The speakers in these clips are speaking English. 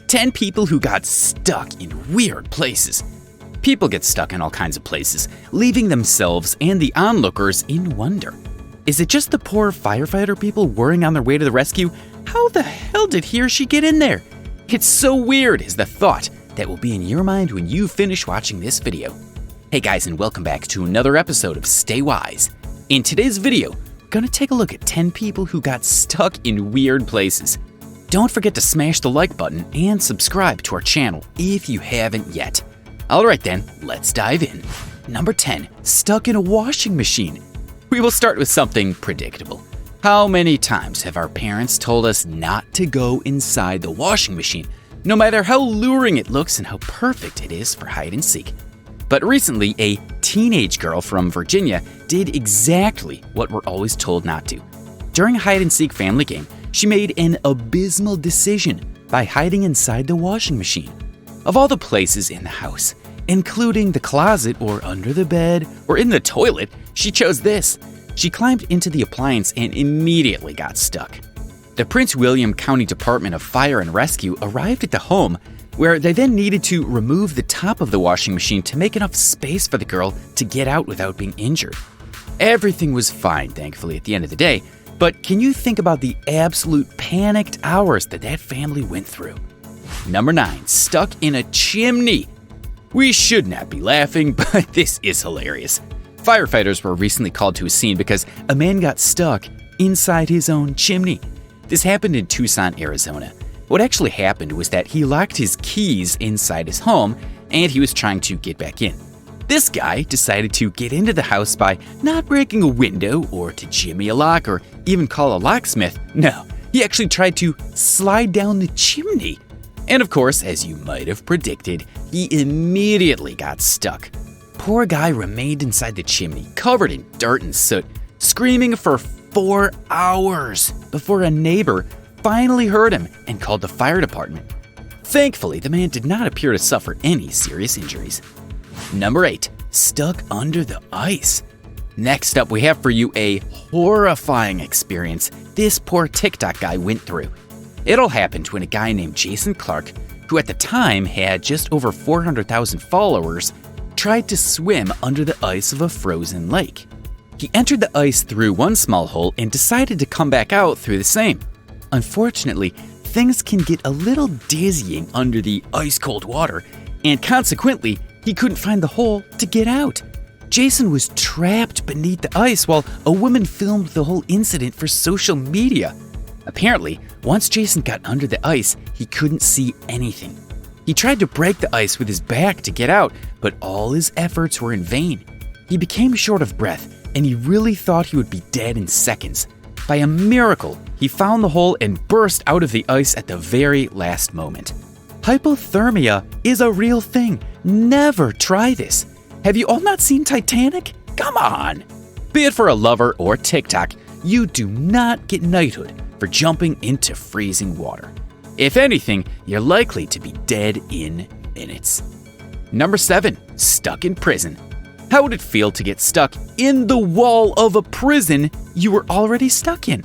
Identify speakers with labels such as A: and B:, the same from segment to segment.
A: 10 people who got stuck in weird places. People get stuck in all kinds of places, leaving themselves and the onlookers in wonder. Is it just the poor firefighter people worrying on their way to the rescue? How the hell did he or she get in there? It's so weird is the thought that will be in your mind when you finish watching this video. Hey guys, and welcome back to another episode of Stay Wise. In today's video, we're gonna take a look at 10 people who got stuck in weird places. Don't forget to smash the like button and subscribe to our channel if you haven't yet. Alright then, let's dive in. Number 10, stuck in a washing machine. We will start with something predictable. How many times have our parents told us not to go inside the washing machine, no matter how luring it looks and how perfect it is for hide and seek? But recently, a teenage girl from Virginia did exactly what we're always told not to. During a hide and seek family game, she made an abysmal decision by hiding inside the washing machine. Of all the places in the house, including the closet or under the bed or in the toilet, she chose this. She climbed into the appliance and immediately got stuck. The Prince William County Department of Fire and Rescue arrived at the home, where they then needed to remove the top of the washing machine to make enough space for the girl to get out without being injured. Everything was fine, thankfully, at the end of the day, but can you think about the absolute panicked hours that family went through? Number 9, stuck in a chimney. We should not be laughing, but this is hilarious. Firefighters were recently called to a scene because a man got stuck inside his own chimney. This happened in Tucson, Arizona. What actually happened was that he locked his keys inside his home and he was trying to get back in. This guy decided to get into the house by not breaking a window or to jimmy a lock or even call a locksmith. No, he actually tried to slide down the chimney. And of course, as you might have predicted, he immediately got stuck. Poor guy remained inside the chimney, covered in dirt and soot, screaming for 4 hours before a neighbor finally heard him and called the fire department. Thankfully, the man did not appear to suffer any serious injuries. Number 8, stuck under the ice. Next up, we have for you a horrifying experience this poor TikTok guy went through. It all happened when a guy named Jason Clark, who at the time had just over 400,000 followers, tried to swim under the ice of a frozen lake. He entered the ice through one small hole and decided to come back out through the same. Unfortunately, things can get a little dizzying under the ice-cold water, and consequently, he couldn't find the hole to get out. Jason was trapped beneath the ice while a woman filmed the whole incident for social media. Apparently, once Jason got under the ice, he couldn't see anything. He tried to break the ice with his back to get out, but all his efforts were in vain. He became short of breath, and he really thought he would be dead in seconds. By a miracle, he found the hole and burst out of the ice at the very last moment. Hypothermia is a real thing. Never try this. Have you all not seen Titanic? Come on! Be it for a lover or TikTok, you do not get knighthood for jumping into freezing water. If anything, you're likely to be dead in minutes. Number 7, stuck in prison. How would it feel to get stuck in the wall of a prison you were already stuck in?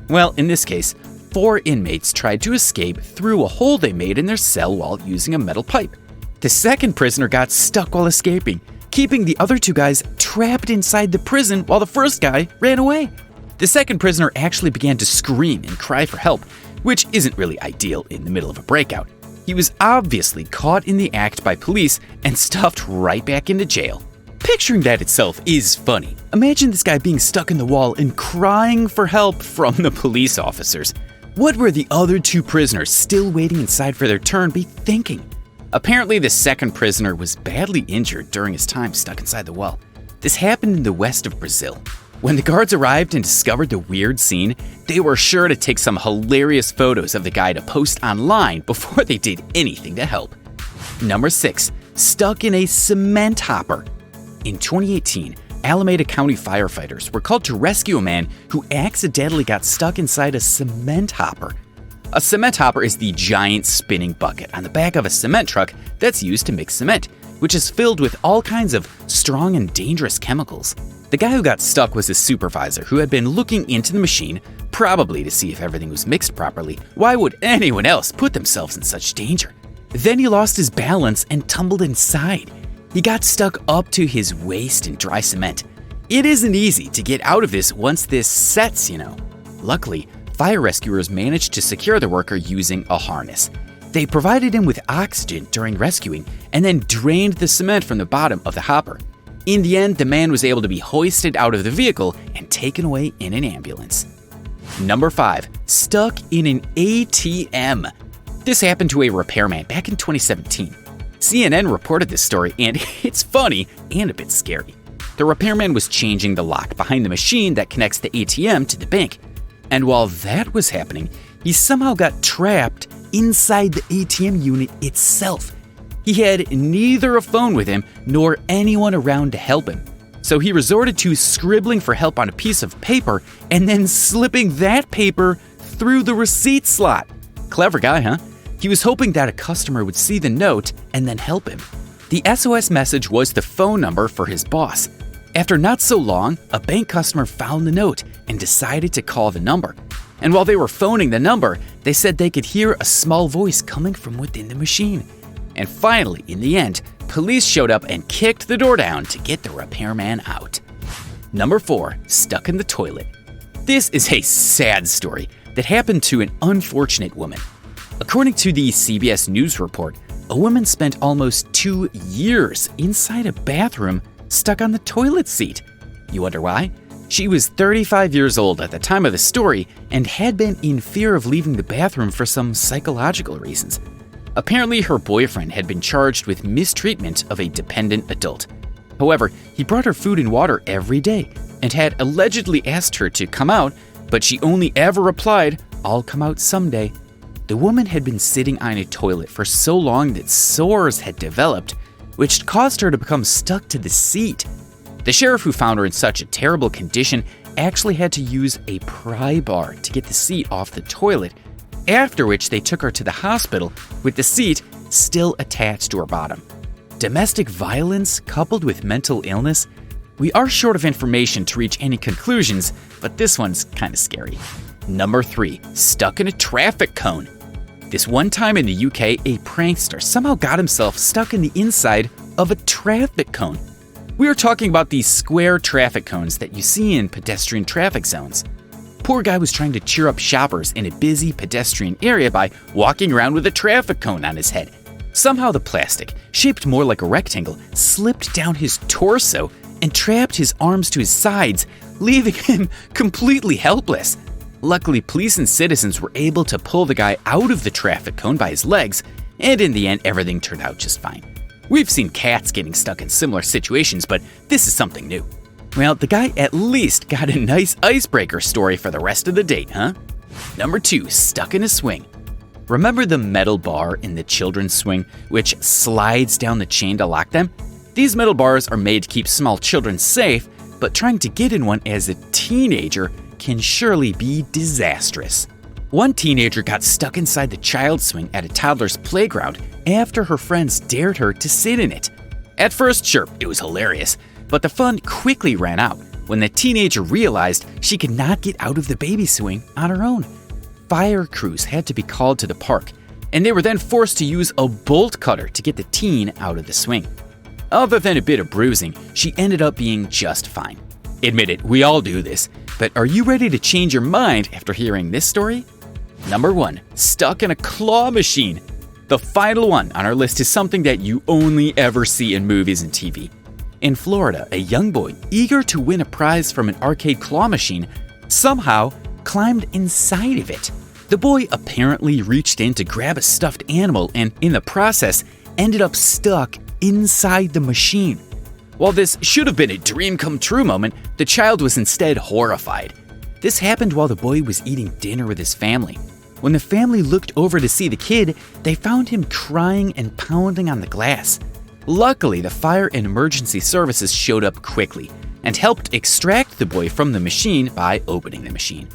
A: Well, in this case, 4 inmates tried to escape through a hole they made in their cell while using a metal pipe. The second prisoner got stuck while escaping, keeping the other 2 guys trapped inside the prison while the first guy ran away. The second prisoner actually began to scream and cry for help, which isn't really ideal in the middle of a breakout. He was obviously caught in the act by police and stuffed right back into jail. Picturing that itself is funny. Imagine this guy being stuck in the wall and crying for help from the police officers. What were the other 2 prisoners still waiting inside for their turn be thinking? Apparently, the second prisoner was badly injured during his time stuck inside the wall. This happened in the west of Brazil. When the guards arrived and discovered the weird scene, they were sure to take some hilarious photos of the guy to post online before they did anything to help. Number 6, stuck in a cement hopper. In 2018, Alameda County firefighters were called to rescue a man who accidentally got stuck inside a cement hopper. A cement hopper is the giant spinning bucket on the back of a cement truck that's used to mix cement, which is filled with all kinds of strong and dangerous chemicals. The guy who got stuck was his supervisor, who had been looking into the machine, probably to see if everything was mixed properly. Why would anyone else put themselves in such danger? Then he lost his balance and tumbled inside. He got stuck up to his waist in dry cement. It isn't easy to get out of this once this sets, Luckily, fire rescuers managed to secure the worker using a harness. They provided him with oxygen during rescuing and then drained the cement from the bottom of the hopper. In the end, the man was able to be hoisted out of the vehicle and taken away in an ambulance. Number 5. Stuck in an ATM. This happened to a repairman back in 2017. CNN reported this story, and it's funny and a bit scary. The repairman was changing the lock behind the machine that connects the ATM to the bank. And while that was happening, he somehow got trapped inside the ATM unit itself. He had neither a phone with him nor anyone around to help him. So he resorted to scribbling for help on a piece of paper and then slipping that paper through the receipt slot. Clever guy, huh? He was hoping that a customer would see the note and then help him. The SOS message was the phone number for his boss. After not so long, a bank customer found the note and decided to call the number. And while they were phoning the number, they said they could hear a small voice coming from within the machine. And finally, in the end, police showed up and kicked the door down to get the repairman out. Number 4. Stuck in the toilet. This is a sad story that happened to an unfortunate woman. According to the CBS News report, a woman spent almost 2 years inside a bathroom stuck on the toilet seat. You wonder why? She was 35 years old at the time of the story and had been in fear of leaving the bathroom for some psychological reasons. Apparently, her boyfriend had been charged with mistreatment of a dependent adult. However, he brought her food and water every day and had allegedly asked her to come out, but she only ever replied, "I'll come out someday." The woman had been sitting on a toilet for so long that sores had developed, which caused her to become stuck to the seat. The sheriff who found her in such a terrible condition actually had to use a pry bar to get the seat off the toilet, after which they took her to the hospital with the seat still attached to her bottom. Domestic violence coupled with mental illness? We are short of information to reach any conclusions, but this one's kind of scary. Number 3. Stuck in a traffic cone. This one time in the UK, a prankster somehow got himself stuck in the inside of a traffic cone. We are talking about these square traffic cones that you see in pedestrian traffic zones. Poor guy was trying to cheer up shoppers in a busy pedestrian area by walking around with a traffic cone on his head. Somehow the plastic, shaped more like a rectangle, slipped down his torso and trapped his arms to his sides, leaving him completely helpless. Luckily, police and citizens were able to pull the guy out of the traffic cone by his legs, and in the end, everything turned out just fine. We've seen cats getting stuck in similar situations, but this is something new. Well, the guy at least got a nice icebreaker story for the rest of the date, huh? Number 2, stuck in a swing. Remember the metal bar in the children's swing, which slides down the chain to lock them? These metal bars are made to keep small children safe, but trying to get in one as a teenager can surely be disastrous. One teenager got stuck inside the child swing at a toddler's playground after her friends dared her to sit in it. At first, sure, it was hilarious, but the fun quickly ran out when the teenager realized she could not get out of the baby swing on her own. Fire crews had to be called to the park, and they were then forced to use a bolt cutter to get the teen out of the swing. Other than a bit of bruising, she ended up being just fine. Admit it, we all do this, but are you ready to change your mind after hearing this story? Number 1, stuck in a claw machine. The final one on our list is something that you only ever see in movies and TV. In Florida, a young boy, eager to win a prize from an arcade claw machine, somehow climbed inside of it. The boy apparently reached in to grab a stuffed animal and, in the process, ended up stuck inside the machine. While this should have been a dream come true moment, the child was instead horrified. This happened while the boy was eating dinner with his family. When the family looked over to see the kid, they found him crying and pounding on the glass. Luckily, the fire and emergency services showed up quickly and helped extract the boy from the machine by opening the machine.